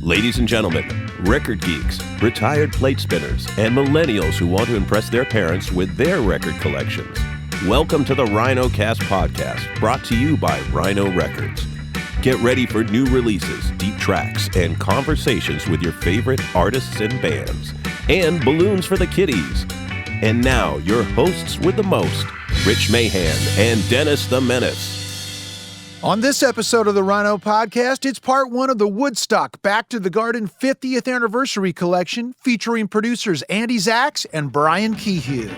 Ladies and gentlemen, record geeks, retired plate spinners, and millennials who want to impress their parents with their record collections. Welcome to the Rhino Podcast, brought to you by Rhino Records. Get ready for new releases, deep tracks, and conversations with your favorite artists and bands, and balloons for the kiddies. And now, your hosts with the most, Rich Mahan and Dennis the Menace. On this episode of the Rhino Podcast, it's part one of the Woodstock Back to the Garden 50th Anniversary Collection, featuring producers Andy Zachs and Brian Kehoe.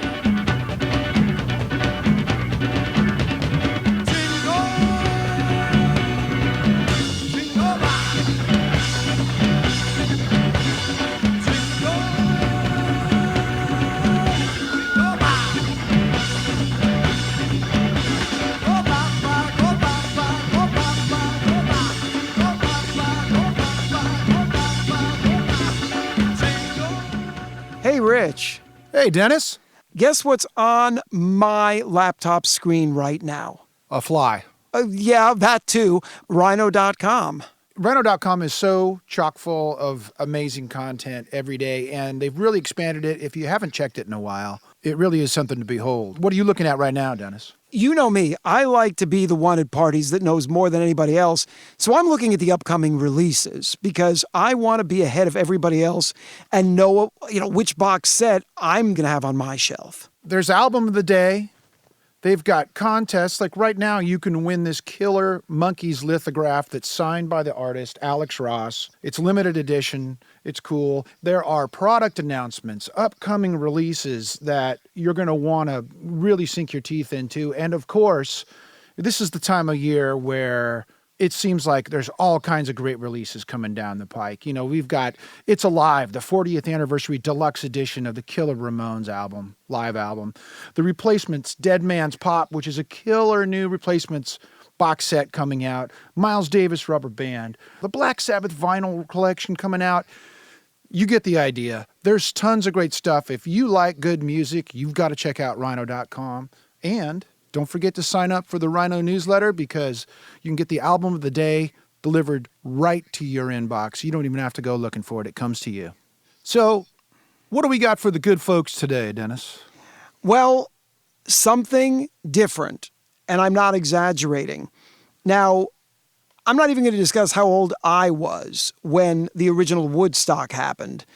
Hey, Rich. Hey, Dennis. Guess what's on my laptop screen right now? A fly. Yeah, that too. Rhino.com. Rhino.com is so chock full of amazing content every day, and they've really expanded it. If you haven't checked it in a while, it really is something to behold. What are you looking at right now, Dennis? You know me. I like to be the one at parties that knows more than anybody else. So I'm looking at the upcoming releases because I want to be ahead of everybody else and know, which box set I'm going to have on my shelf. There's Album of the Day. They've got contests. Like right now, you can win this killer Monkeys lithograph that's signed by the artist, Alex Ross. It's limited edition. It's cool. There are product announcements, upcoming releases that you're going to want to really sink your teeth into. And of course, this is the time of year where it seems like there's all kinds of great releases coming down the pike. You know, we've got It's Alive, the 40th anniversary deluxe edition of the Killer Ramones album, live album. The Replacements, Dead Man's Pop, which is a killer new Replacements box set coming out. Miles Davis Rubber Band. The Black Sabbath vinyl collection coming out. You get the idea. There's tons of great stuff. If you like good music, you've got to check out Rhino.com. And don't forget to sign up for the Rhino newsletter because you can get the album of the day delivered right to your inbox. You don't even have to go looking for it. It comes to you. So, what do we got for the good folks today, Dennis? Well, something different, and I'm not exaggerating. Now, I'm not even going to discuss how old I was when the original Woodstock happened.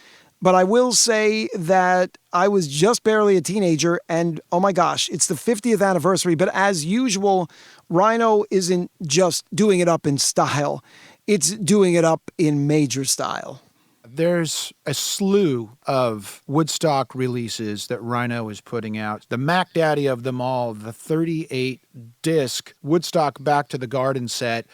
But I will say that I was just barely a teenager, and oh my gosh, it's the 50th anniversary. But as usual, Rhino isn't just doing it up in style. It's doing it up in major style. There's a slew of Woodstock releases that Rhino is putting out. The Mac Daddy of them all, the 38-disc Woodstock Back to the Garden set,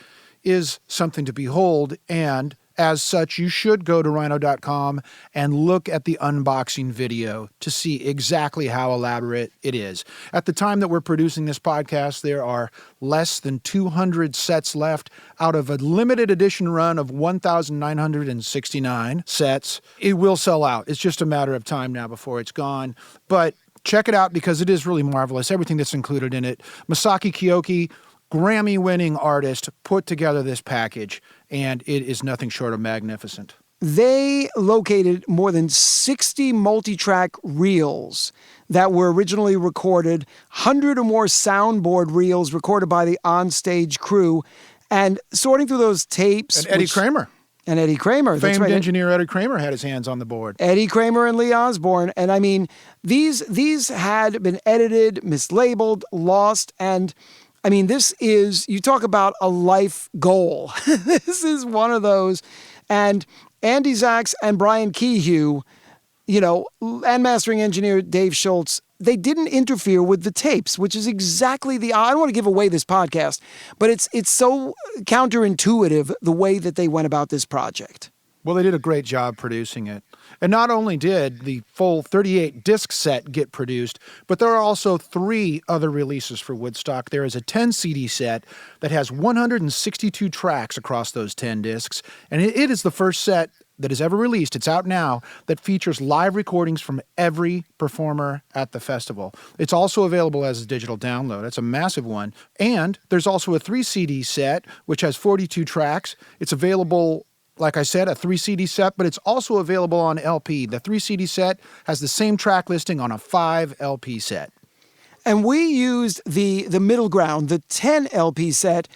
is something to behold, and as such, you should go to Rhino.com and look at the unboxing video to see exactly how elaborate it is. At the time that we're producing this podcast, there are less than 200 sets left out of a limited edition run of 1,969 sets. It will sell out. It's just a matter of time now before it's gone. But check it out because it is really marvelous, everything that's included in it. Masaki Kyoki, Grammy-winning artist, put together this package, and it is nothing short of magnificent. They located more than 60 multi-track reels that were originally recorded, 100 or more soundboard reels recorded by the onstage crew, and sorting through those tapes. And Eddie Kramer. And Eddie Kramer. Famed engineer Eddie Kramer had his hands on the board. Eddie Kramer and Lee Osborne. And I mean, these had been edited, mislabeled, lost, and I mean, this is, you talk about a life goal. This is one of those. And Andy Zachs and Brian Kehoe, and mastering engineer Dave Schultz, they didn't interfere with the tapes, which is exactly I don't want to give away this podcast, but it's so counterintuitive the way that they went about this project. Well, they did a great job producing it. And not only did the full 38-disc set get produced, but there are also 3 other releases for Woodstock. There is a 10-CD set that has 162 tracks across those 10 discs, and it is the first set that is ever released, it's out now, that features live recordings from every performer at the festival. It's also available as a digital download. It's a massive one. And there's also a 3-CD set, which has 42 tracks. It's available like I said, a 3 CD set, but it's also available on LP. The 3 CD set has the same track listing on a 5 LP set. And we used the middle ground, the 10 LP set,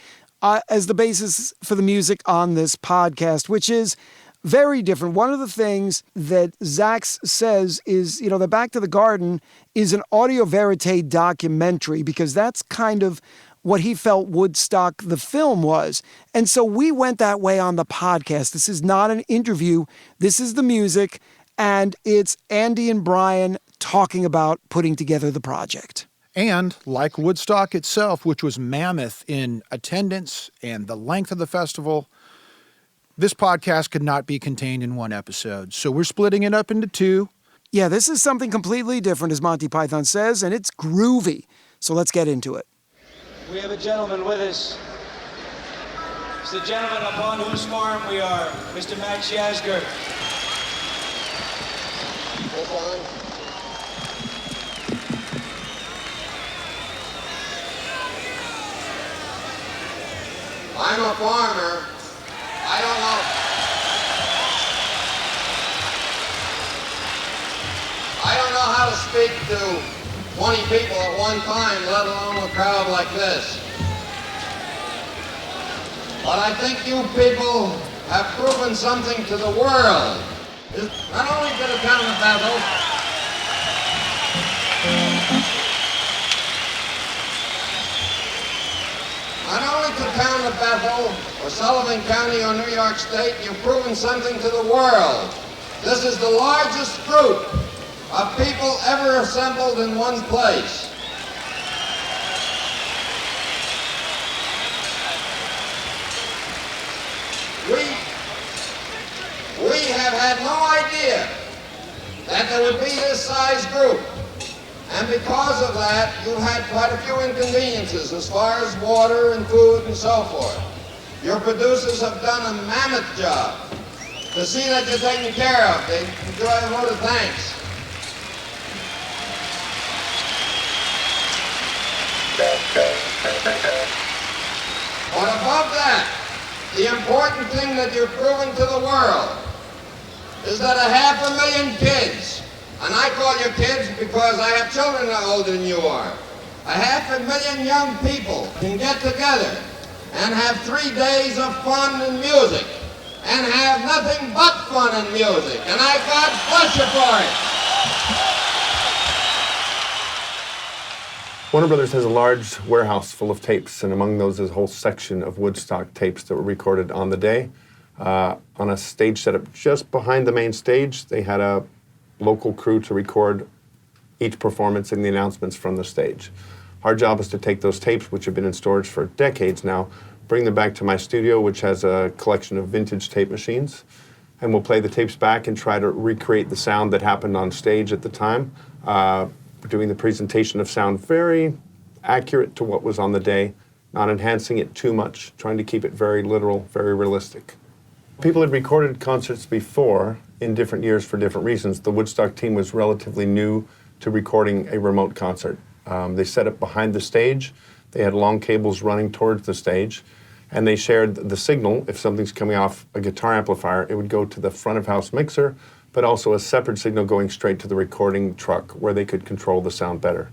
as the basis for the music on this podcast, which is very different. One of the things that Zax says is, the Back to the Garden is an audio verite documentary, because that's kind of what he felt Woodstock, the film, was. And so we went that way on the podcast. This is not an interview. This is the music, and it's Andy and Brian talking about putting together the project. And like Woodstock itself, which was mammoth in attendance and the length of the festival, this podcast could not be contained in one episode. So we're splitting it up into 2. Yeah, this is something completely different, as Monty Python says, and it's groovy. So let's get into it. We have a gentleman with us. It's the gentleman upon whose farm we are, Mr. Max Yasgur. I'm a farmer. I don't know. I don't know how to speak to 20 people at one time, let alone a crowd like this. But I think you people have proven something to the world. Not only to the town of Bethel, not only to the town of Bethel, or Sullivan County, or New York State, you've proven something to the world. This is the largest group of people ever assembled in one place. We have had no idea that there would be this size group. And because of that, you've had quite a few inconveniences as far as water and food and so forth. Your producers have done a mammoth job to see that you're taken care of. They enjoy a vote of thanks. But above that, the important thing that you've proven to the world is that 500,000 kids, and I call you kids because I have children that are older than you are, 500,000 young people can get together and have 3 days of fun and music, and have nothing but fun and music, and I God bless you for it. Warner Brothers has a large warehouse full of tapes, and among those is a whole section of Woodstock tapes that were recorded on the day. On a stage setup just behind the main stage, they had a local crew to record each performance and the announcements from the stage. Our job is to take those tapes, which have been in storage for decades now, bring them back to my studio, which has a collection of vintage tape machines, and we'll play the tapes back and try to recreate the sound that happened on stage at the time. Doing the presentation of sound very accurate to what was on the day, not enhancing it too much, trying to keep it very literal, very realistic. People had recorded concerts before in different years for different reasons. The Woodstock team was relatively new to recording a remote concert. They set up behind the stage, they had long cables running towards the stage, and they shared the signal. If something's coming off a guitar amplifier, it would go to the front of house mixer, but also a separate signal going straight to the recording truck where they could control the sound better.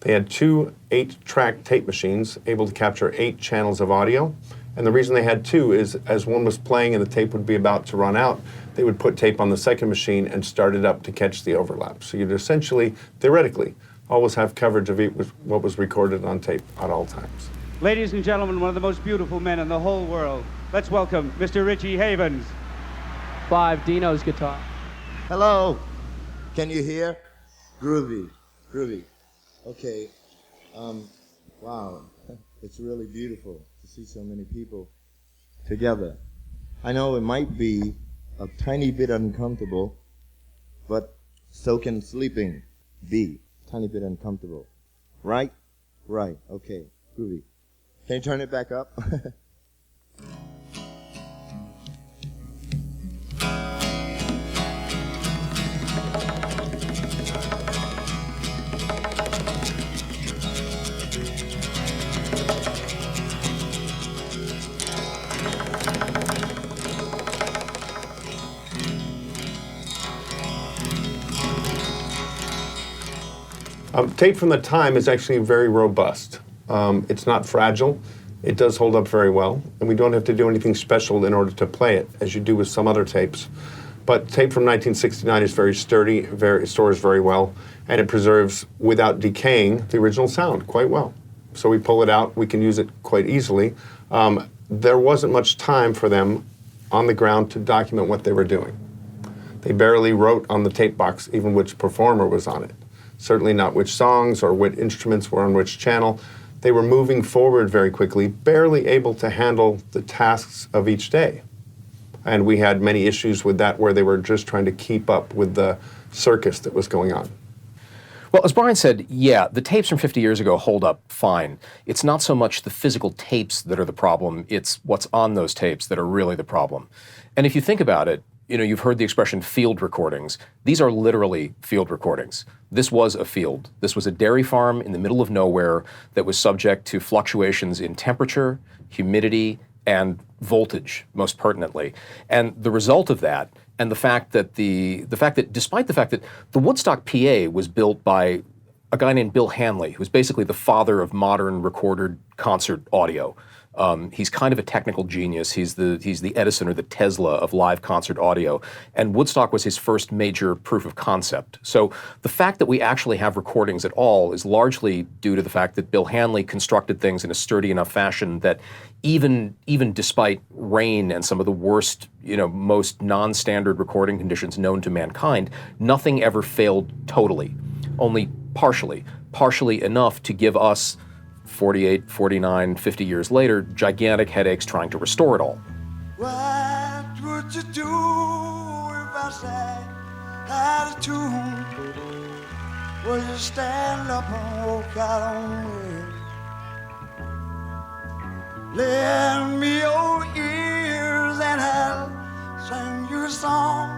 They had 2 8-track tape machines able to capture 8 channels of audio. And the reason they had 2 is as one was playing and the tape would be about to run out, they would put tape on the second machine and start it up to catch the overlap. So you'd essentially, theoretically, always have coverage of what was recorded on tape at all times. Ladies and gentlemen, one of the most beautiful men in the whole world. Let's welcome Mr. Richie Havens. 5, Dino's guitar. Hello. Can you hear? Groovy. Okay. Wow. It's really beautiful to see so many people together. I know it might be a tiny bit uncomfortable, but so can sleeping be tiny bit uncomfortable. Right? Right. Okay. Groovy. Can you turn it back up? Tape from the time is actually very robust. It's not fragile. It does hold up very well, and we don't have to do anything special in order to play it, as you do with some other tapes. But tape from 1969 is very sturdy, stores very well, and it preserves, without decaying, the original sound quite well. So we pull it out, we can use it quite easily. There wasn't much time for them on the ground to document what they were doing. They barely wrote on the tape box even which performer was on it. Certainly not which songs or what instruments were on which channel. They were moving forward very quickly, barely able to handle the tasks of each day. And we had many issues with that where they were just trying to keep up with the circus that was going on. Well, as Brian said, yeah, the tapes from 50 years ago hold up fine. It's not so much the physical tapes that are the problem, it's what's on those tapes that are really the problem. And if you think about it, you know, you've heard the expression field recordings. These are literally field recordings. This was a field. This was a dairy farm in the middle of nowhere that was subject to fluctuations in temperature, humidity, and voltage, most pertinently. And the result of that, and the fact that despite the fact that the Woodstock PA was built by a guy named Bill Hanley, who's basically the father of modern recorded concert audio. He's kind of a technical genius. He's the Edison or the Tesla of live concert audio. And Woodstock was his first major proof of concept. So the fact that we actually have recordings at all is largely due to the fact that Bill Hanley constructed things in a sturdy enough fashion that even despite rain and some of the worst, most non-standard recording conditions known to mankind, nothing ever failed totally, only partially enough to give us 48, 49, 50 years later, gigantic headaches trying to restore it all. What would you do if I said out of tune? Will you stand up and walk out on me? Lend me your ears and I'll sing you a song.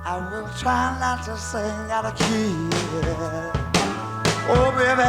I will try not to sing out of key. Oh, baby,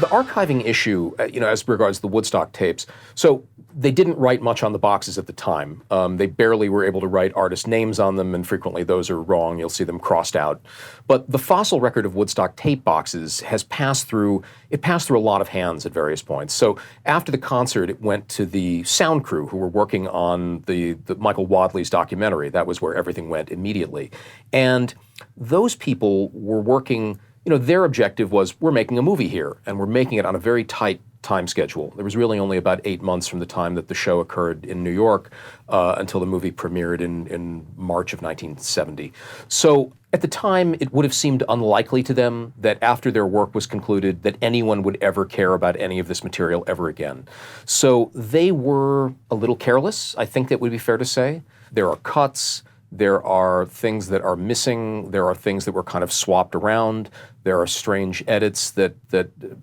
the archiving issue, as regards the Woodstock tapes, so they didn't write much on the boxes at the time. They barely were able to write artist names on them, and frequently those are wrong. You'll see them crossed out. But the fossil record of Woodstock tape boxes has passed through a lot of hands at various points. So after the concert, it went to the sound crew who were working on the Michael Wadley's documentary. That was where everything went immediately. And those people were working, their objective was, we're making a movie here, and we're making it on a very tight time schedule. There was really only about 8 months from the time that the show occurred in New York until the movie premiered in March of 1970. So at the time, it would have seemed unlikely to them that after their work was concluded that anyone would ever care about any of this material ever again. So they were a little careless, I think that would be fair to say. There are cuts. There are things that are missing. There are things that were kind of swapped around. There are strange edits that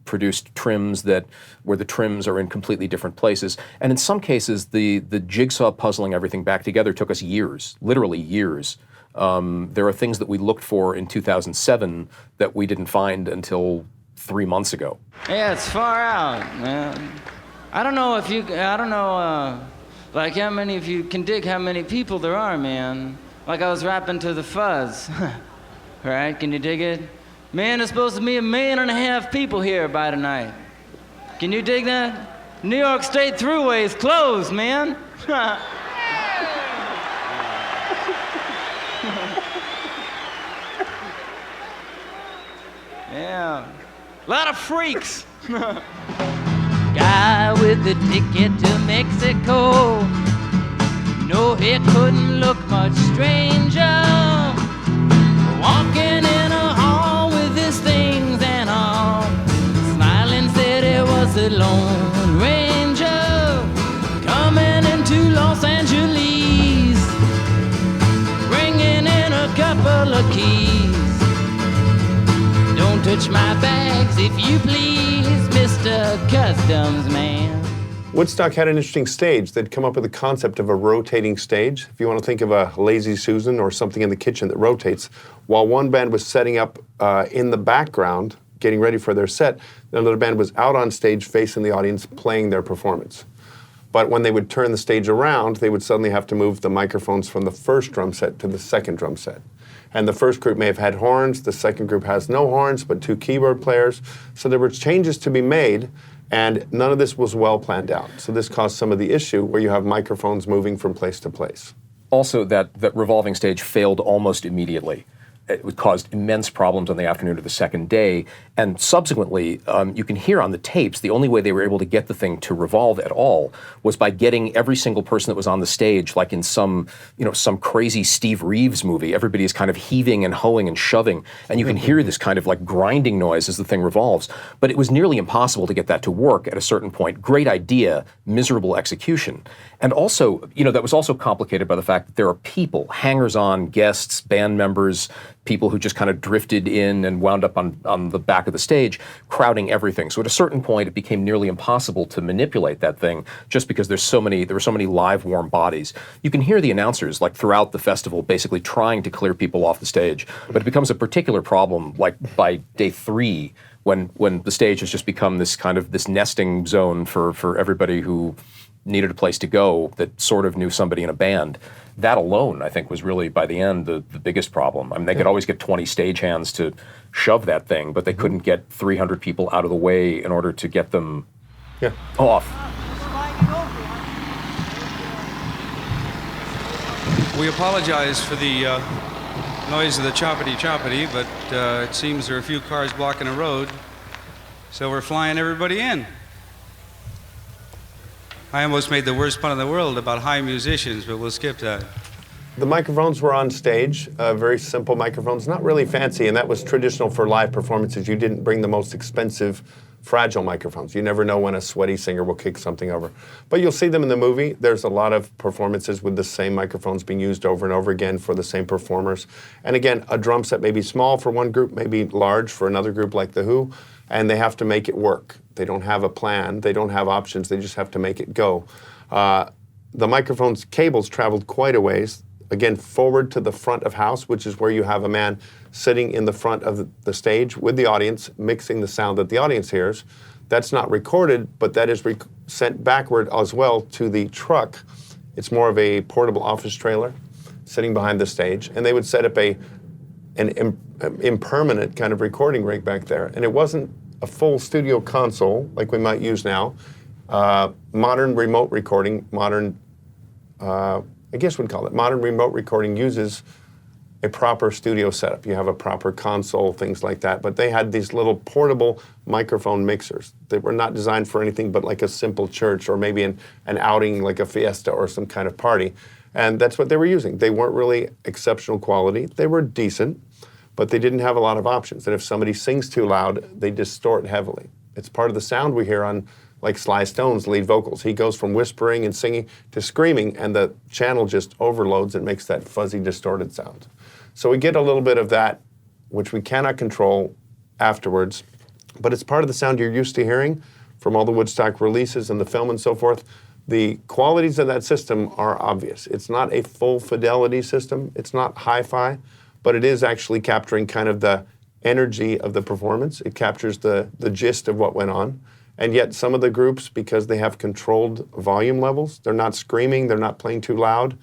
produced trims where the trims are in completely different places. And in some cases, the jigsaw puzzling everything back together took us years, literally years. There are things that we looked for in 2007 that we didn't find until 3 months ago. Yeah, it's far out, man. I don't know like how many of you can dig how many people there are, man. Like I was rapping to the fuzz. Right, can you dig it? Man, there's supposed to be 1.5 million people here by tonight. Can you dig that? New York State Thruway is closed, man. Yeah, a lot of freaks. Guy with the ticket to Mexico. No, he couldn't look much stranger. Walking in a hall with his things and all. Smiling said it was the Lone Ranger. Coming into Los Angeles. Bringing in a couple of keys. Don't touch my bags if you please, Mr. Customs Man. Woodstock had an interesting stage. They'd come up with the concept of a rotating stage. If you want to think of a Lazy Susan or something in the kitchen that rotates, while one band was setting up in the background, getting ready for their set, another band was out on stage facing the audience playing their performance. But when they would turn the stage around, they would suddenly have to move the microphones from the first drum set to the second drum set. And the first group may have had horns, the second group has no horns, but 2 keyboard players. So there were changes to be made, and none of this was well planned out. So this caused some of the issue where you have microphones moving from place to place. Also, that revolving stage failed almost immediately. It caused immense problems on the afternoon of the second day, and subsequently, you can hear on the tapes, the only way they were able to get the thing to revolve at all was by getting every single person that was on the stage, like in some crazy Steve Reeves movie. Everybody is kind of heaving and hoeing and shoving, and you can hear this kind of like grinding noise as the thing revolves. But it was nearly impossible to get that to work at a certain point. Great idea, miserable execution. And also, that was also complicated by the fact that there are people, hangers-on, guests, band members, people who just kind of drifted in and wound up on the back of the stage, crowding everything. So at a certain point, it became nearly impossible to manipulate that thing just because there were so many live, warm bodies. You can hear the announcers, like throughout the festival, basically trying to clear people off the stage. But it becomes a particular problem, like by day 3, when the stage has just become this nesting zone for everybody who needed a place to go that sort of knew somebody in a band. That alone, I think, was really, by the end, the biggest problem. I mean, they could always get 20 stagehands to shove that thing, but they couldn't get 300 people out of the way in order to get them off. We apologize for the noise of the choppity, but it seems there are a few cars blocking the road, so we're flying everybody in. I almost made the worst pun in the world about high musicians, but we'll skip that. The microphones were on stage, very simple microphones, not really fancy, and that was traditional for live performances. You didn't bring the most expensive, fragile microphones. You never know when a sweaty singer will kick something over. But you'll see them in the movie. There's a lot of performances with the same microphones being used over and over again for the same performers. And again, a drum set may be small for one group, may be large for another group like The Who, and they have to make it work. They don't have a plan, they don't have options, they just have to make it go. The microphone's cables traveled quite a ways, again, forward to the front of house, which is where you have a man sitting in the front of the stage with the audience, mixing the sound that the audience hears. That's not recorded, but that is sent backward as well to the truck. It's more of a portable office trailer sitting behind the stage, and they would set up an impermanent kind of recording rig back there, and it wasn't a full studio console like we might use now. Modern remote recording, modern remote recording uses a proper studio setup. You have a proper console, things like that. But they had these little portable microphone mixers. They were not designed for anything but like a simple church or maybe an outing like a fiesta or some kind of party. And that's what they were using. They weren't really exceptional quality. They were decent, but they didn't have a lot of options. And if somebody sings too loud, they distort heavily. It's part of the sound we hear on like Sly Stone's lead vocals. He goes from whispering and singing to screaming, and the channel just overloads and makes that fuzzy, distorted sound. So we get a little bit of that, which we cannot control afterwards, but it's part of the sound you're used to hearing from all the Woodstock releases and the film and so forth. The qualities of that system are obvious. It's not a full fidelity system. It's not hi-fi, but it is actually capturing kind of the energy of the performance. It captures the gist of what went on. And yet some of the groups, because they have controlled volume levels, they're not screaming, they're not playing too loud,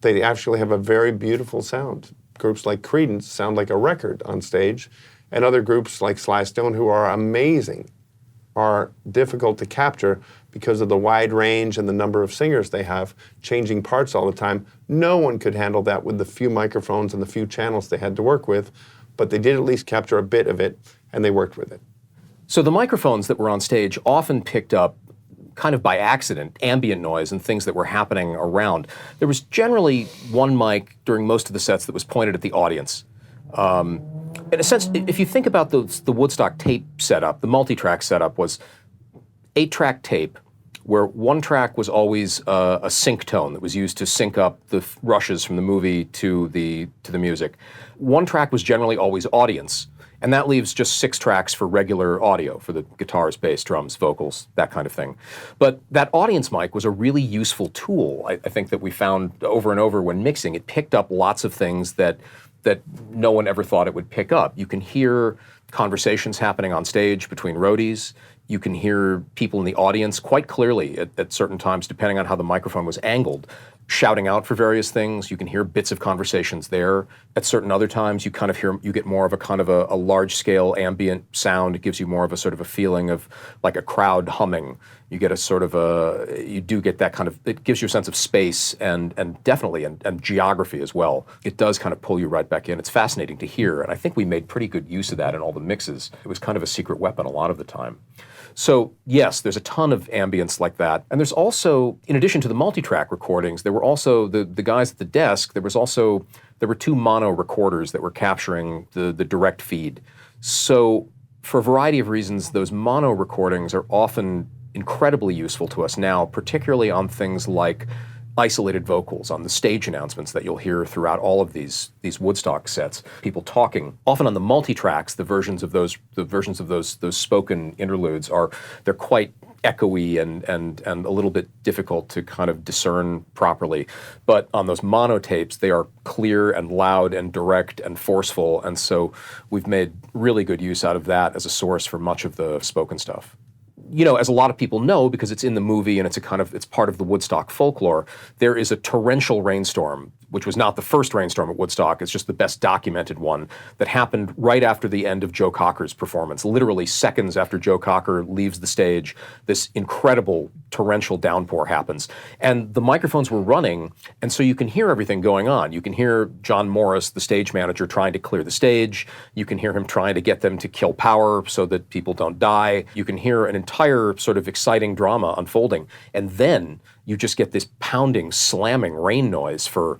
they actually have a very beautiful sound. Groups like Creedence sound like a record on stage, and other groups like Sly Stone, who are amazing, are difficult to capture because of the wide range and the number of singers they have, changing parts all the time. No one could handle that with the few microphones and the few channels they had to work with, but they did at least capture a bit of it, and they worked with it. So the microphones that were on stage often picked up, kind of by accident, ambient noise and things that were happening around. There was generally one mic during most of the sets that was pointed at the audience. In a sense, if you think about the Woodstock tape setup, the multi-track setup was 8-track tape, where one track was always a sync tone that was used to sync up the rushes from the movie to the music. One track was generally always audience, and that leaves just 6 tracks for regular audio, for the guitars, bass, drums, vocals, that kind of thing. But that audience mic was a really useful tool, I think, that we found over and over when mixing. It picked up lots of things that no one ever thought it would pick up. You can hear conversations happening on stage between roadies. You can hear people in the audience quite clearly at certain times, depending on how the microphone was angled, shouting out for various things. You can hear bits of conversations there. At certain other times, you get more of a kind of a large-scale ambient sound. It gives you more of a sort of a feeling of like a crowd humming. You get you do get that kind of, it gives you a sense of space and definitely and geography as well. It does kind of pull you right back in. It's fascinating to hear, and I think we made pretty good use of that in all the mixes. It was kind of a secret weapon a lot of the time. So yes, there's a ton of ambience like that. And there's also, in addition to the multi-track recordings, there were also the guys at the desk, there were 2 mono recorders that were capturing the direct feed. So for a variety of reasons, those mono recordings are often incredibly useful to us now, particularly on things like isolated vocals, on the stage announcements that you'll hear throughout all of these Woodstock sets. People talking. Often on the multi-tracks, the versions of those spoken interludes they're quite echoey and a little bit difficult to kind of discern properly. But on those mono tapes, they are clear and loud and direct and forceful, and so we've made really good use out of that as a source for much of the spoken stuff. You know, as a lot of people know, because it's in the movie and it's part of the Woodstock folklore, there is a torrential rainstorm, which was not the first rainstorm at Woodstock, it's just the best documented one, that happened right after the end of Joe Cocker's performance. Literally seconds after Joe Cocker leaves the stage, this incredible torrential downpour happens. And the microphones were running, and so you can hear everything going on. You can hear John Morris, the stage manager, trying to clear the stage. You can hear him trying to get them to kill power so that people don't die. You can hear an entire sort of exciting drama unfolding. And then you just get this pounding, slamming rain noise for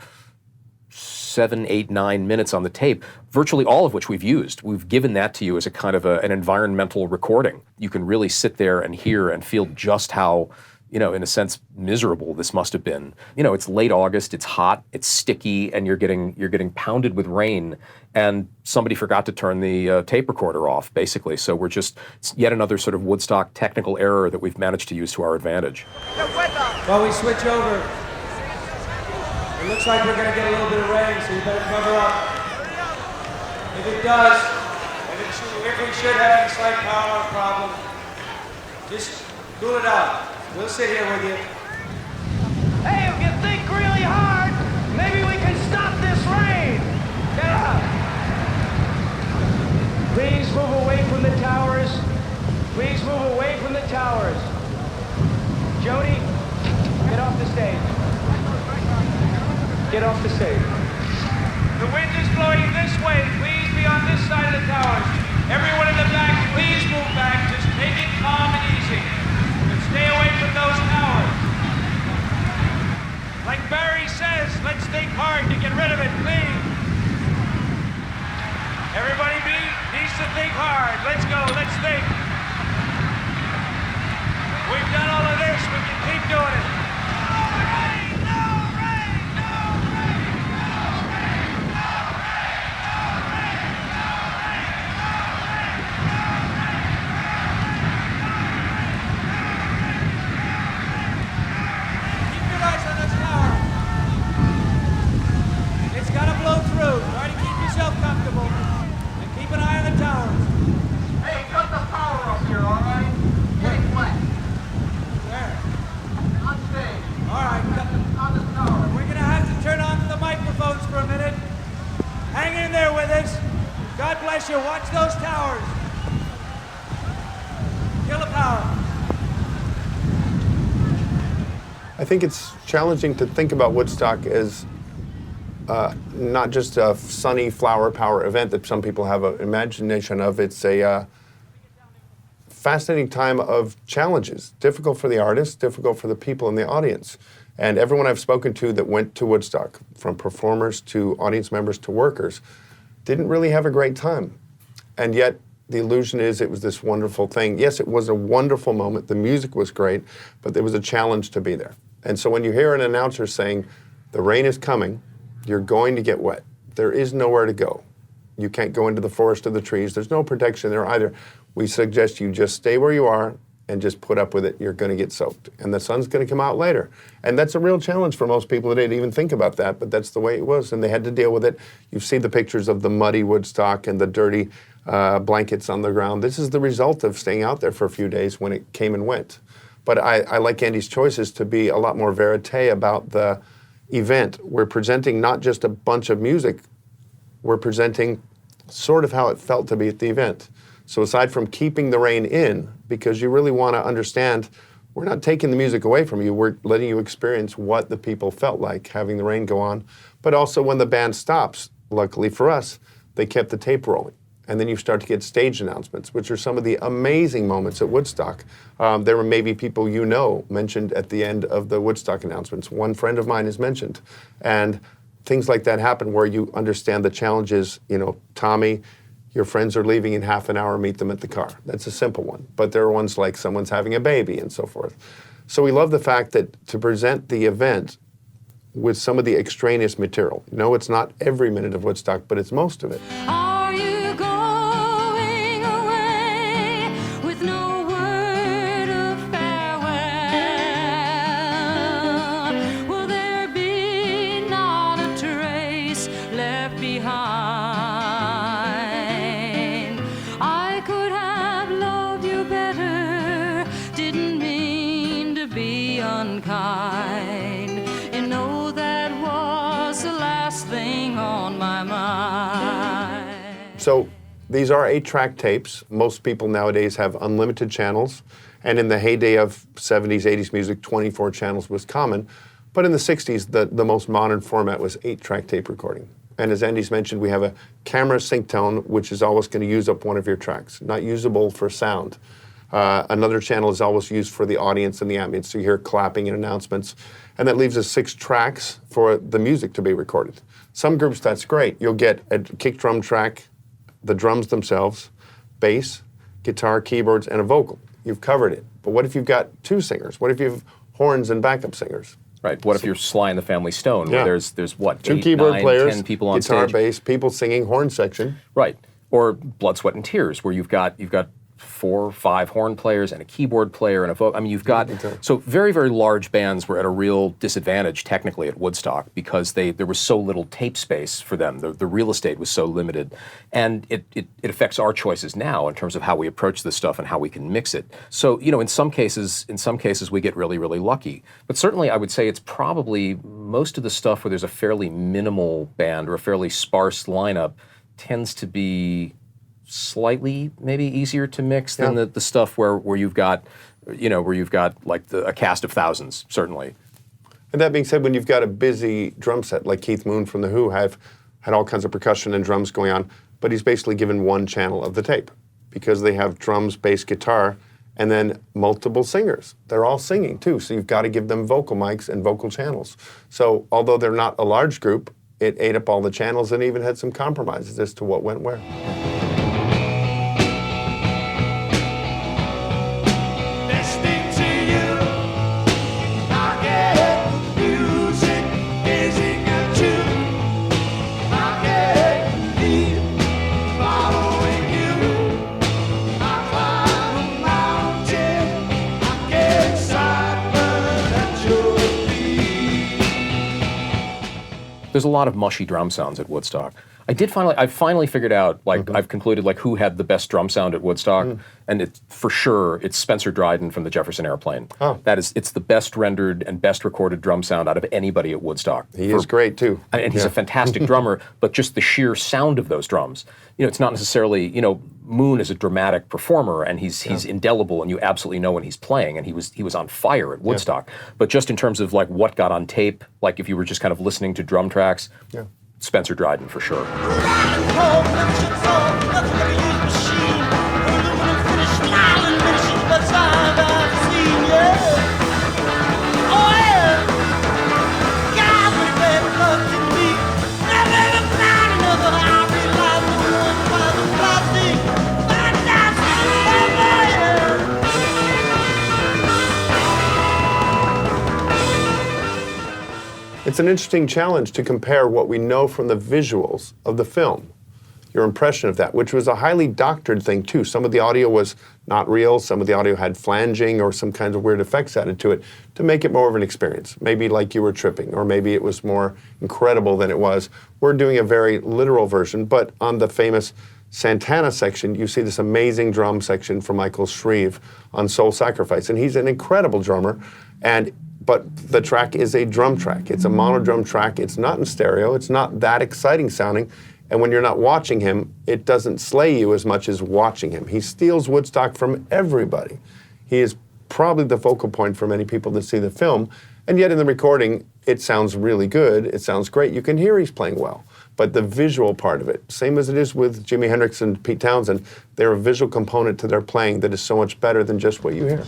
7, 8, 9 minutes on the tape, virtually all of which we've used. We've given that to you as a kind of an environmental recording. You can really sit there and hear and feel just how, in a sense, miserable this must have been. It's late August, it's hot, it's sticky, and you're getting pounded with rain, and somebody forgot to turn the tape recorder off, basically. So it's yet another sort of Woodstock technical error that we've managed to use to our advantage. While we switch over, it looks like we're going to get a little bit of rain, so you better cover up. If it does, if we should have any slight power problem, just cool it out. We'll sit here with you. Hey, if you think really hard, maybe we can stop this rain. Yeah. Please move away from the towers. Please move away from the towers. Jody, get off the stage. Get off the stage. The wind is blowing this way. Please be on this side of the towers. Everyone in the back, please move back. Just take it calm and easy. And stay away from those towers. Like Barry says, let's think hard to get rid of it, please. Everybody needs to think hard. Let's go, let's think. We've done all of this, we can keep doing it. Watch those towers. Kill the power. I think it's challenging to think about Woodstock as not just a sunny flower power event that some people have an imagination of. It's a fascinating time of challenges, difficult for the artists, difficult for the people in the audience. And everyone I've spoken to that went to Woodstock, from performers to audience members to workers, didn't really have a great time. And yet, the illusion is it was this wonderful thing. Yes, it was a wonderful moment. The music was great, but there was a challenge to be there. And so when you hear an announcer saying, the rain is coming, you're going to get wet. There is nowhere to go. You can't go into the forest or the trees. There's no protection there either. We suggest you just stay where you are and just put up with it, you're going to get soaked. And the sun's going to come out later. And that's a real challenge for most people today to even think about that, but that's the way it was, and they had to deal with it. You've seen the pictures of the muddy Woodstock and the dirty blankets on the ground. This is the result of staying out there for a few days when it came and went. But I like Andy's choices to be a lot more verite about the event. We're presenting not just a bunch of music, we're presenting sort of how it felt to be at the event. So aside from keeping the rain in, because you really want to understand, we're not taking the music away from you, we're letting you experience what the people felt like having the rain go on. But also when the band stops, luckily for us, they kept the tape rolling. And then you start to get stage announcements, which are some of the amazing moments at Woodstock. There were maybe people you know mentioned at the end of the Woodstock announcements. One friend of mine is mentioned. And things like that happen where you understand the challenges. You know, Tommy, your friends are leaving in half an hour, meet them at the car. That's a simple one. But there are ones like someone's having a baby and so forth. So we love the fact that to present the event with some of the extraneous material. No, it's not every minute of Woodstock, but it's most of it. Are you going away with no word of farewell? Will there be not a trace left behind? I could have loved you better, didn't mean to be unkind. You know that was the last thing on my mind. So these are 8-track tapes. Most people nowadays have unlimited channels. And in the heyday of 70s, 80s music, 24 channels was common. But in the 60s, the most modern format was 8-track tape recording. And as Andy's mentioned, we have a camera sync tone, which is always going to use up one of your tracks, not usable for sound. Another channel is always used for the audience and the ambience, so you hear clapping and announcements. And that leaves us 6 tracks for the music to be recorded. Some groups, that's great. You'll get a kick drum track, the drums themselves, bass, guitar, keyboards, and a vocal. You've covered it. But what if you've got 2 singers? What if you have horns and backup singers? Right. What if you're Sly and the Family Stone, Yeah. where there's what, 2 8, keyboard 9, players, 10 people on guitar, stage? bass, people singing, horn section. Right. Or Blood, Sweat, and Tears, where you've got 4 or 5 horn players and a keyboard player and a vocal. I mean, you've got so very, very large bands were at a real disadvantage technically at Woodstock because there was so little tape space for them. The real estate was so limited, and it affects our choices now in terms of how we approach this stuff and how we can mix it. So you know, in some cases we get really, really lucky. But certainly, I would say it's probably most of the stuff where there's a fairly minimal band or a fairly sparse lineup tends to be slightly maybe easier to mix than the stuff where you've got, you know, where you've got like a cast of thousands, certainly. And that being said, when you've got a busy drum set like Keith Moon from The Who had all kinds of percussion and drums going on, but he's basically given one channel of the tape because they have drums, bass, guitar, and then multiple singers. They're all singing too, so you've got to give them vocal mics and vocal channels. So although they're not a large group, it ate up all the channels and even had some compromises as to what went where. There's a lot of mushy drum sounds at Woodstock. I finally figured out, like, I've concluded, like, who had the best drum sound at Woodstock, and for sure, it's Spencer Dryden from the Jefferson Airplane. Oh. It's the best rendered and best recorded drum sound out of anybody at Woodstock. He is great, too. And he's a fantastic drummer, but just the sheer sound of those drums. You know, it's not necessarily, you know, Moon is a dramatic performer, and he's indelible, and you absolutely know when he's playing, and he was on fire at Woodstock. But just in terms of, like, what got on tape, like, if you were just kind of listening to drum tracks, Spencer Dryden for sure. It's an interesting challenge to compare what we know from the visuals of the film your impression of that, which was a highly doctored thing too. Some of the audio was not real, some of the audio had flanging or some kinds of weird effects added to it to make it more of an experience. Maybe like you were tripping, or maybe it was more incredible than it was. We're doing a very literal version, but on the famous Santana section, you see this amazing drum section from Michael Shrieve on Soul Sacrifice, and he's an incredible drummer, but the track is a drum track. It's a mono drum track. It's not in stereo. It's not that exciting sounding. And when you're not watching him, it doesn't slay you as much as watching him. He steals Woodstock from everybody. He is probably the focal point for many people that see the film. And yet in the recording, it sounds really good. It sounds great. You can hear he's playing well. But the visual part of it, same as it is with Jimi Hendrix and Pete Townsend, they're a visual component to their playing that is so much better than just what you hear.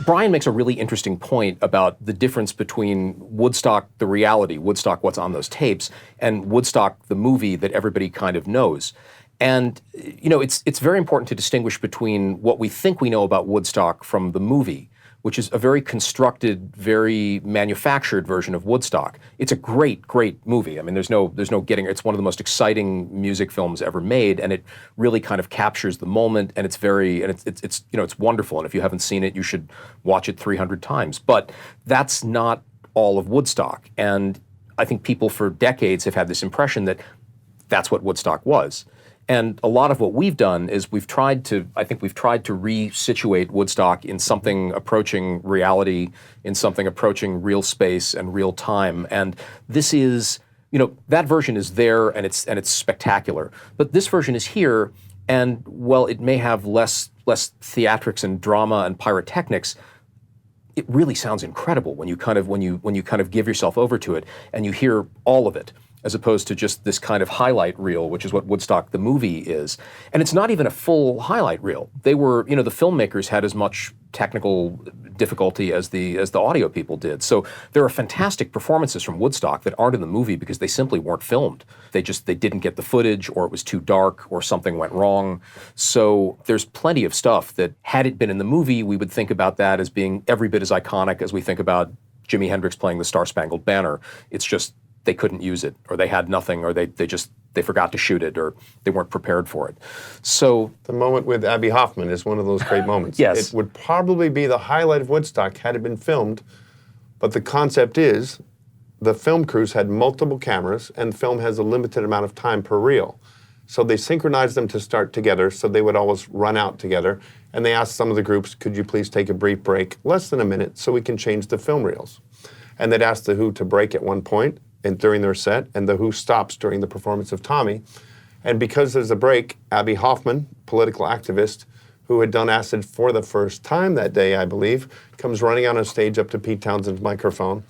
Brian makes a really interesting point about the difference between Woodstock, the reality, Woodstock, what's on those tapes, and Woodstock, the movie that everybody kind of knows. And, you know, it's very important to distinguish between what we think we know about Woodstock from the movie, which is a very constructed, very manufactured version of Woodstock. It's a great, great movie. I mean, there's no getting, it's one of the most exciting music films ever made, and it really kind of captures the moment, and it's you know, it's wonderful. And if you haven't seen it, you should watch it 300 times. But that's not all of Woodstock. And I think people for decades have had this impression that that's what Woodstock was. And a lot of what we've done is we've tried to resituate Woodstock in something approaching reality, in something approaching real space and real time. And this is, you know, that version is there and it's spectacular. But this version is here, and while it may have less theatrics and drama and pyrotechnics, it really sounds incredible when you kind of give yourself over to it and you hear all of it, as opposed to just this kind of highlight reel, which is what Woodstock the movie is. And it's not even a full highlight reel. They were, you know, the filmmakers had as much technical difficulty as the audio people did. So there are fantastic performances from Woodstock that aren't in the movie because they simply weren't filmed. They didn't get the footage, or it was too dark, or something went wrong. So there's plenty of stuff that, had it been in the movie, we would think about that as being every bit as iconic as we think about Jimi Hendrix playing the Star-Spangled Banner. It's just they couldn't use it, or they had nothing, or they forgot to shoot it, or they weren't prepared for it. So the moment with Abby Hoffman is one of those great moments. Yes. It would probably be the highlight of Woodstock had it been filmed, but the concept is the film crews had multiple cameras, and film has a limited amount of time per reel. So they synchronized them to start together, so they would always run out together, and they asked some of the groups, could you please take a brief break, less than a minute, so we can change the film reels. And they'd ask the Who to break at one point, and during their set, and the Who stops during the performance of Tommy. And because there's a break, Abby Hoffman, political activist, who had done acid for the first time that day, I believe, comes running on a stage up to Pete Townsend's microphone,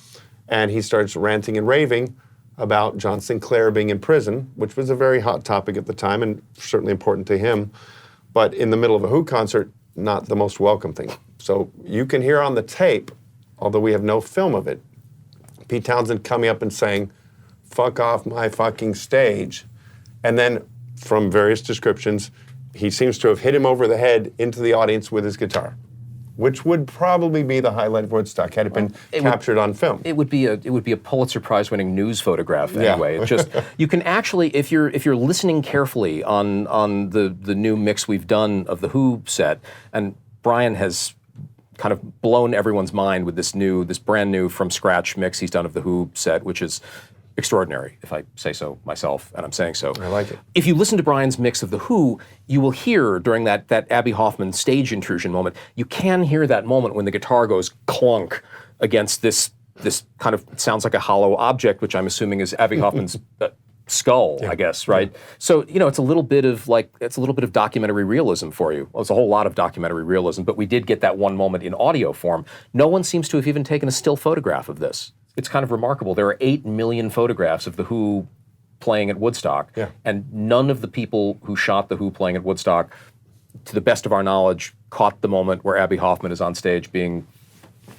and he starts ranting and raving about John Sinclair being in prison, which was a very hot topic at the time, and certainly important to him. But in the middle of a Who concert, not the most welcome thing. So you can hear on the tape, although we have no film of it, Pete Townsend coming up and saying, "Fuck off my fucking stage." And then, from various descriptions, he seems to have hit him over the head into the audience with his guitar, which would probably be the highlight of Woodstock had it been captured on film. It would be a Pulitzer Prize-winning news photograph anyway. Yeah. It just, you can actually, if you're listening carefully on the new mix we've done of the Who set, and Brian has kind of blown everyone's mind with this brand new from scratch mix he's done of the Who set, which is extraordinary, if I say so myself, and I'm saying so. I like it. If you listen to Brian's mix of the Who, you will hear during that Abby Hoffman stage intrusion moment, you can hear that moment when the guitar goes clunk against this kind of, it sounds like a hollow object, which I'm assuming is Abby Hoffman's skull, yeah. I guess, right? Yeah. So, you know, it's a little bit of documentary realism for you. Well, it's a whole lot of documentary realism, but we did get that one moment in audio form. No one seems to have even taken a still photograph of this. It's kind of remarkable. There are 8 million photographs of the Who playing at Woodstock, Yeah. and none of the people who shot The Who playing at Woodstock, to the best of our knowledge, caught the moment where Abby Hoffman is on stage being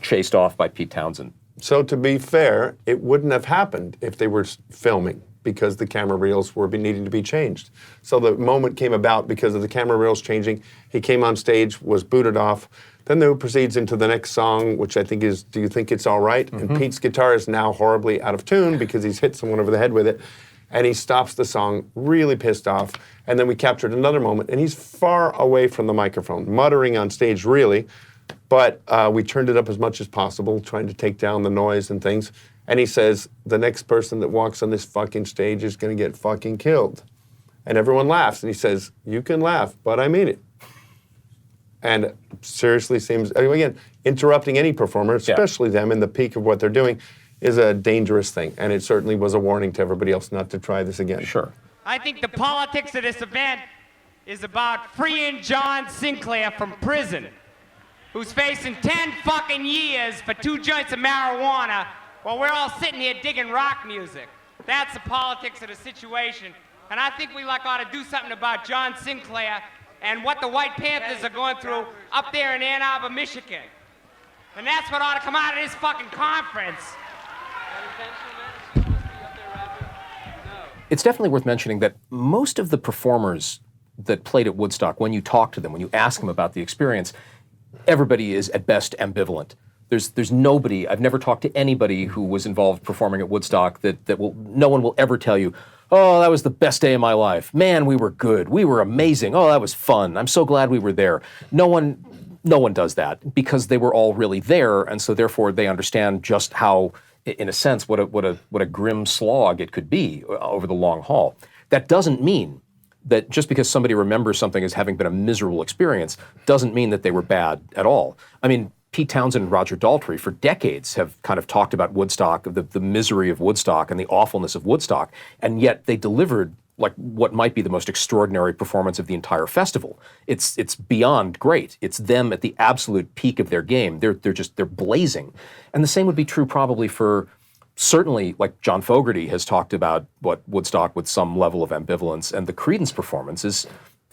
chased off by Pete Townsend. So to be fair, it wouldn't have happened if they were filming, because the camera reels were needing to be changed. So the moment came about because of the camera reels changing. He came on stage, was booted off. Then The Who proceeds into the next song, which I think is Do You Think It's All Right? And Pete's guitar is now horribly out of tune because he's hit someone over the head with it. And he stops the song, really pissed off. And then we captured another moment, and he's far away from the microphone, muttering on stage, really. But we turned it up as much as possible, trying to take down the noise and things. And he says, the next person that walks on this fucking stage is going to get fucking killed. And everyone laughs. And he says, you can laugh, but I mean it. And seriously seems, again, interrupting any performer, especially them in the peak of what they're doing, is a dangerous thing. And it certainly was a warning to everybody else not to try this again. Sure. I think the politics of this event is about freeing John Sinclair from prison, who's facing 10 fucking years for 2 joints of marijuana while we're all sitting here digging rock music. That's the politics of the situation. And I think we ought to do something about John Sinclair and what the White Panthers are going through up there in Ann Arbor, Michigan. And that's what ought to come out of this fucking conference. It's definitely worth mentioning that most of the performers that played at Woodstock, when you talk to them, when you ask them about the experience, everybody is at best ambivalent. There's nobody, I've never talked to anybody who was involved performing at Woodstock no one will ever tell you, oh, that was the best day of my life. Man, we were good. We were amazing. Oh, that was fun. I'm so glad we were there. No one does that because they were all really there, and so therefore they understand just how, in a sense, what a grim slog it could be over the long haul. That doesn't mean that just because somebody remembers something as having been a miserable experience doesn't mean that they were bad at all. I mean, Pete Townsend and Roger Daltrey for decades have kind of talked about Woodstock, the misery of Woodstock and the awfulness of Woodstock, and yet they delivered like what might be the most extraordinary performance of the entire festival. It's beyond great. It's them at the absolute peak of their game. They're blazing. And the same would be true probably for, certainly, like John Fogerty has talked about what Woodstock with some level of ambivalence, and the Creedence performance it's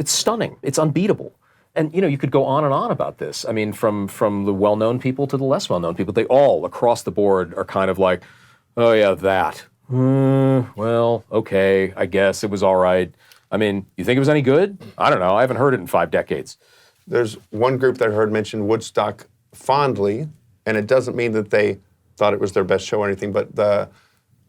stunning. It's unbeatable. And you could go on and on about this. I mean, from the well-known people to the less well-known people, they all across the board are kind of like, oh yeah, that. Well, okay, I guess it was all right. I mean, you think it was any good? I don't know. I haven't heard it in 5 decades. There's one group that I heard mention Woodstock fondly, and it doesn't mean that they thought it was their best show or anything, but the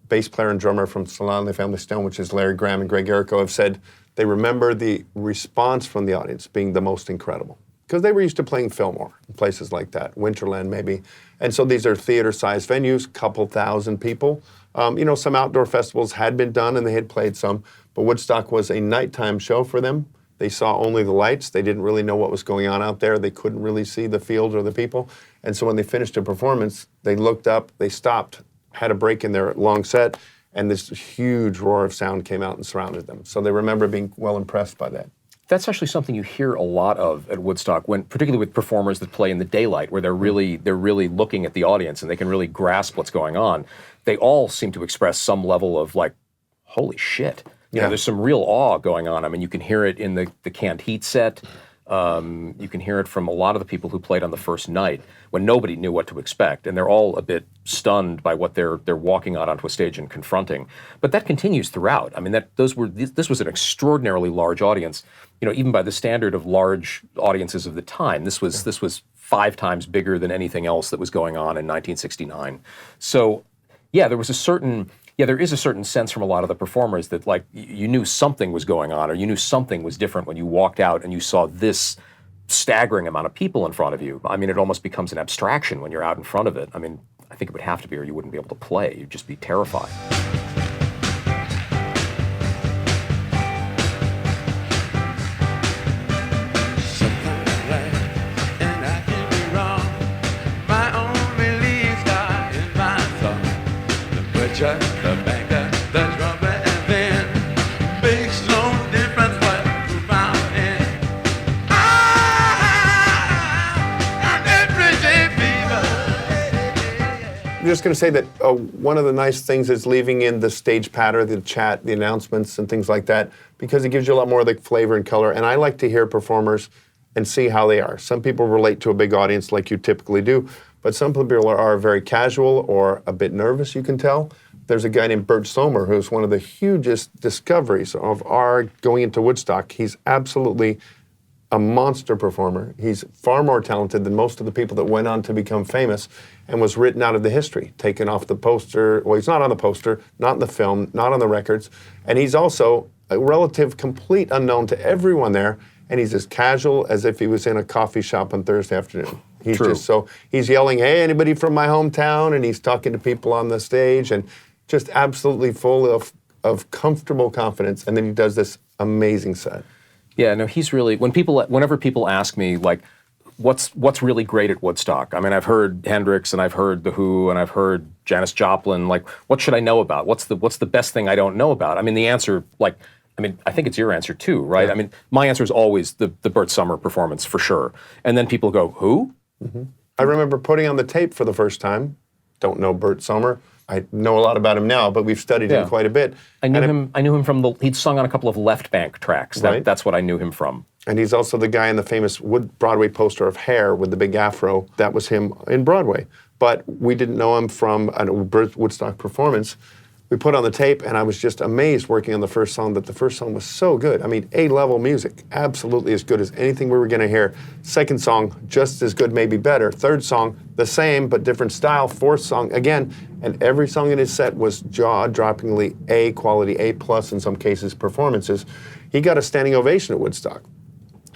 bass player and drummer from Salon and the Family Stone, which is Larry Graham and Greg Errico, have said they remember the response from the audience being the most incredible. Because they were used to playing Fillmore, places like that, Winterland maybe. And so these are theater-sized venues, couple thousand people. Some outdoor festivals had been done and they had played some, but Woodstock was a nighttime show for them. They saw only the lights. They didn't really know what was going on out there. They couldn't really see the field or the people. And so when they finished a performance, they looked up, they stopped, had a break in their long set, and this huge roar of sound came out and surrounded them. So they remember being well impressed by that. That's actually something you hear a lot of at Woodstock, particularly with performers that play in the daylight, where they're really looking at the audience and they can really grasp what's going on. They all seem to express some level of like, holy shit. There's some real awe going on. I mean, you can hear it in the Canned Heat set. You can hear it from a lot of the people who played on the first night when nobody knew what to expect, and they're all a bit stunned by what they're walking out onto a stage and confronting. But that continues throughout. I mean, this was an extraordinarily large audience. Even by the standard of large audiences of the time, this was 5 times bigger than anything else that was going on in 1969. So, there is a certain sense from a lot of the performers that like you knew something was going on, or you knew something was different when you walked out and you saw this staggering amount of people in front of you. I mean, it almost becomes an abstraction when you're out in front of it. I mean, I think it would have to be, or you wouldn't be able to play. You'd just be terrified. just going to say that one of the nice things is leaving in the stage patter, the chat, the announcements, and things like that, because it gives you a lot more of the flavor and color. And I like to hear performers and see how they are. Some people relate to a big audience like you typically do, but some people are very casual or a bit nervous, you can tell. There's a guy named Bert Summer who's one of the hugest discoveries of our going into Woodstock. He's absolutely a monster performer. He's far more talented than most of the people that went on to become famous and was written out of the history, taken off the poster. Well, he's not on the poster, not in the film, not on the records. And he's also a relative complete unknown to everyone there. And he's as casual as if he was in a coffee shop on Thursday afternoon. He's True. he's yelling, "Hey, anybody from my hometown?" And he's talking to people on the stage and just absolutely full of comfortable confidence. And then he does this amazing set. Yeah, no, he's really, whenever people ask me, like, what's really great at Woodstock? I mean, I've heard Hendrix and I've heard The Who and I've heard Janis Joplin. Like, what should I know about? What's the best thing I don't know about? I mean, the answer, I think it's your answer too, right? Yeah. I mean, my answer is always the Bert Summer performance for sure. And then people go, who? Mm-hmm. I remember putting on the tape for the first time. Don't know Bert Summer. I know a lot about him now, but we've studied him quite a bit. I knew him from he'd sung on a couple of Left Bank tracks. That's what I knew him from. And he's also the guy in the famous Broadway poster of Hair with the big afro. That was him in Broadway. But we didn't know him from a Woodstock performance. We put on the tape, and I was just amazed working on the first song that the first song was so good. I mean, A-level music, absolutely as good as anything we were going to hear. Second song, just as good, maybe better. Third song, the same, but different style. Fourth song, again, and every song in his set was jaw-droppingly A quality, A+ in some cases, performances. He got a standing ovation at Woodstock.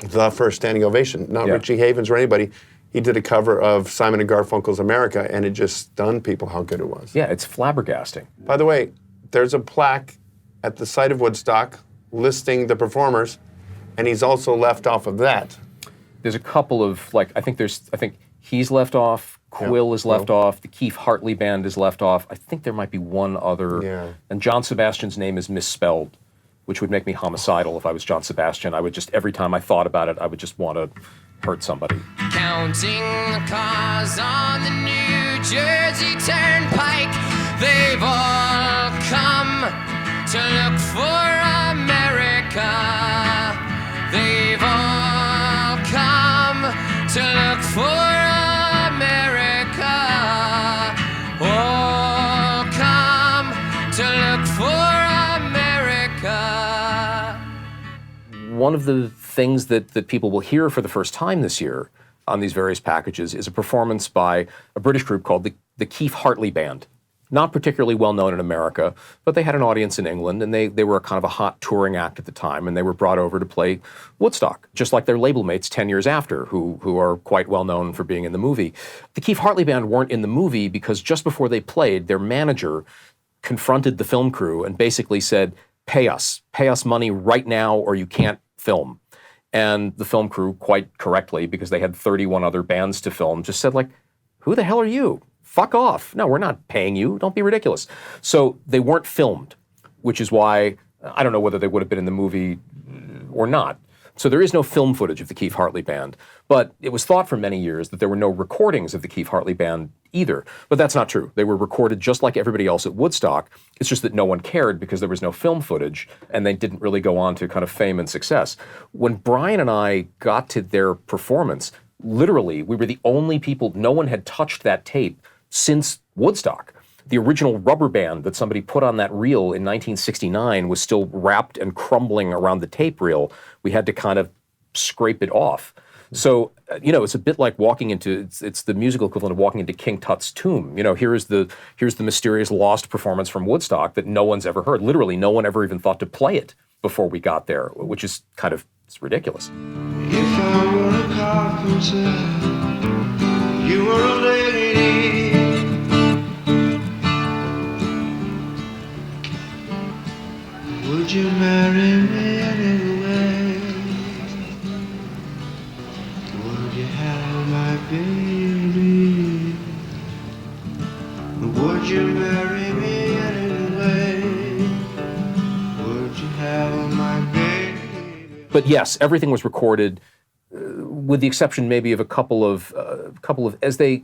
The first standing ovation, not Richie Havens or anybody. He did a cover of Simon and Garfunkel's America, and it just stunned people how good it was. Yeah, it's flabbergasting. By the way, there's a plaque at the site of Woodstock listing the performers, and he's also left off of that. There's a couple of, I think he's left off, Quill is left off, the Keith Hartley Band is left off. I think there might be one other, and John Sebastian's name is misspelled, which would make me homicidal if I was John Sebastian. I would just, every time I thought about it, I would just want to hurt somebody. Counting the cars on the New Jersey Turnpike, they've all come to look for America. They've all come to look for America. All come to look for America. One of the things that people will hear for the first time this year on these various packages is a performance by a British group called the Keith Hartley Band. Not particularly well known in America, but they had an audience in England, and they were kind of a hot touring act at the time, and they were brought over to play Woodstock, just like their label mates 10 years after, who are quite well known for being in the movie. The Keith Hartley Band weren't in the movie because just before they played, their manager confronted the film crew and basically said, pay us money right now or you can't film. And the film crew, quite correctly, because they had 31 other bands to film, just said, who the hell are you? Fuck off. No, we're not paying you. Don't be ridiculous. So they weren't filmed, which is why, I don't know whether they would have been in the movie or not. So there is no film footage of the Keith Hartley Band. But it was thought for many years that there were no recordings of the Keith Hartley Band either. But that's not true. They were recorded just like everybody else at Woodstock. It's just that no one cared because there was no film footage, and they didn't really go on to kind of fame and success. When Brian and I got to their performance, literally, we were the only people, no one had touched that tape since Woodstock. The original rubber band that somebody put on that reel in 1969 was still wrapped and crumbling around the tape reel. We had to kind of scrape it off. So, it's a bit like walking into, it's the musical equivalent of walking into King Tut's tomb. Here's the mysterious lost performance from Woodstock that no one's ever heard. Literally, no one ever even thought to play it before we got there, which is kind of, it's ridiculous. If I were a carpenter, you were a lady. Would you marry me anyway? Would you have my baby? Would you marry me anyway? Would you have my baby? But yes, everything was recorded, with the exception maybe of a couple of as they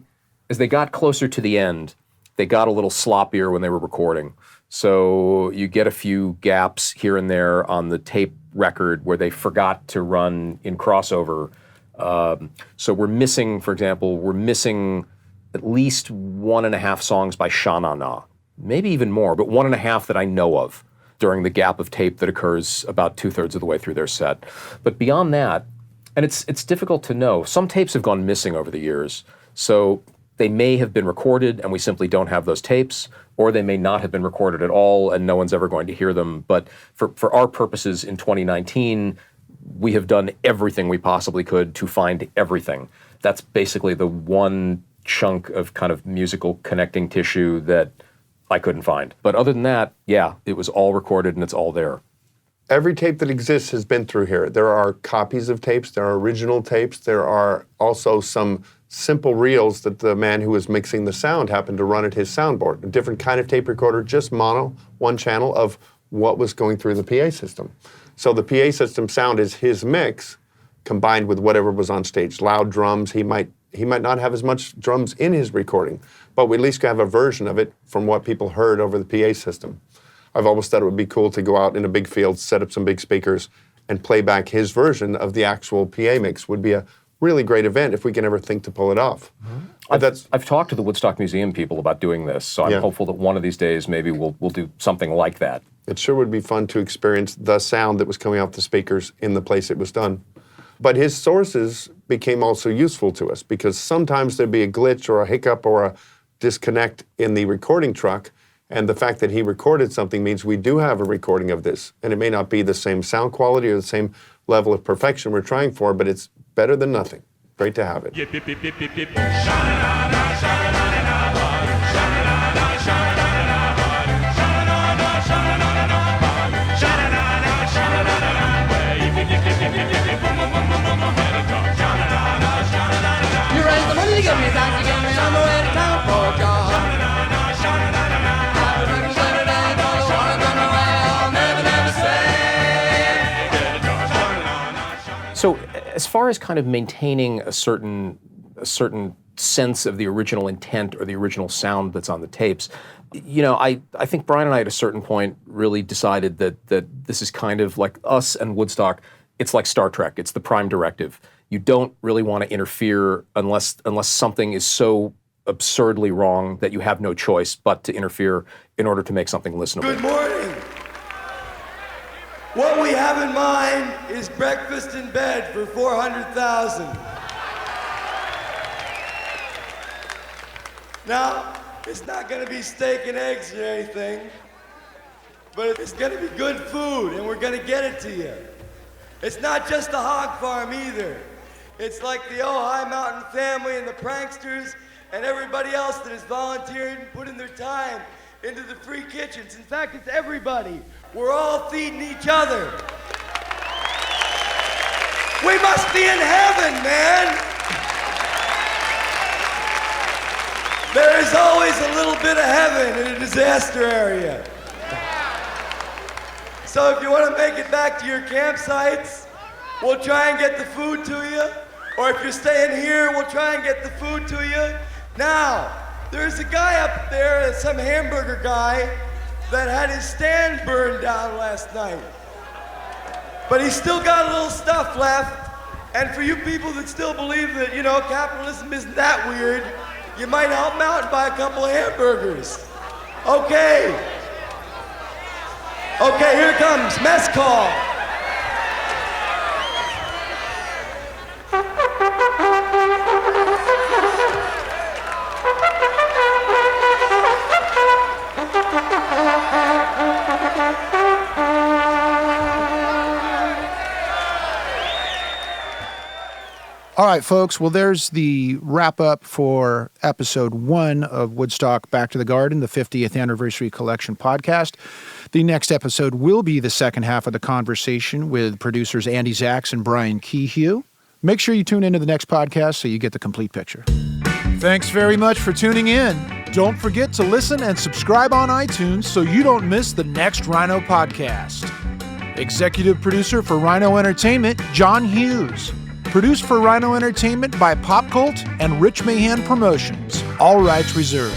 got closer to the end, they got a little sloppier when they were recording. So you get a few gaps here and there on the tape record where they forgot to run in crossover. So we're missing, for example, at least 1.5 songs by Sha Na Na, maybe even more, but 1.5 that I know of during the gap of tape that occurs about 2/3 of the way through their set. But beyond that, and it's difficult to know, some tapes have gone missing over the years. So they may have been recorded and we simply don't have those tapes, or they may not have been recorded at all and no one's ever going to hear them. But for our purposes in 2019, we have done everything we possibly could to find everything. That's basically the one chunk of kind of musical connecting tissue that I couldn't find. But other than that, yeah, it was all recorded and it's all there. Every tape that exists has been through here. There are copies of tapes, there are original tapes, there are also some simple reels that the man who was mixing the sound happened to run at his soundboard. A different kind of tape recorder, just mono, one channel of what was going through the PA system. So the PA system sound is his mix combined with whatever was on stage. Loud drums, he might not have as much drums in his recording, but we at least have a version of it from what people heard over the PA system. I've always thought it would be cool to go out in a big field, set up some big speakers, and play back his version of the actual PA mix. Would be a really great event if we can ever think to pull it off. I've talked to the Woodstock Museum people about doing this, so I'm hopeful that one of these days maybe we'll do something like that. It sure would be fun to experience the sound that was coming off the speakers in the place it was done. But his sources became also useful to us because sometimes there'd be a glitch or a hiccup or a disconnect in the recording truck, and the fact that he recorded something means we do have a recording of this, and it may not be the same sound quality or the same level of perfection we're trying for, but it's better than nothing. Great to have it. Yip, yip, yip, yip, yip, yip. You raise the money to give me thanks again, me on the way to town for a job. So as far as kind of maintaining a certain sense of the original intent or the original sound that's on the tapes, you know, I think Brian and I at a certain point really decided that this is kind of like us and Woodstock. It's like Star Trek. It's the prime directive. You don't really want to interfere unless something is so absurdly wrong that you have no choice but to interfere in order to make something listenable. Good morning. What we have in mind is breakfast in bed for 400,000. Now, it's not going to be steak and eggs or anything, but it's going to be good food, and we're going to get it to you. It's not just the hog farm either. It's like the Ojai Mountain family and the pranksters and everybody else that has volunteered and put in their time into the free kitchens. In fact, it's everybody. We're all feeding each other. We must be in heaven, man. There is always a little bit of heaven in a disaster area. So if you want to make it back to your campsites, we'll try and get the food to you. Or if you're staying here, we'll try and get the food to you. Now, there's a guy up there, some hamburger guy, that had his stand burned down last night. But he's still got a little stuff left. And for you people that still believe that, you know, capitalism isn't that weird, you might help him out and buy a couple of hamburgers. Okay. Okay, here it comes, mess call. All right, folks. Well, there's the wrap up for episode 1 of Woodstock Back to the Garden, the 50th Anniversary Collection podcast. The next episode will be the second half of the conversation with producers Andy Zaks and Brian Kehew. Make sure you tune into the next podcast so you get the complete picture. Thanks very much for tuning in. Don't forget to listen and subscribe on iTunes so you don't miss the next Rhino podcast. Executive producer for Rhino Entertainment, John Hughes. Produced for Rhino Entertainment by Pop Cult and Rich Mahan Promotions. All rights reserved.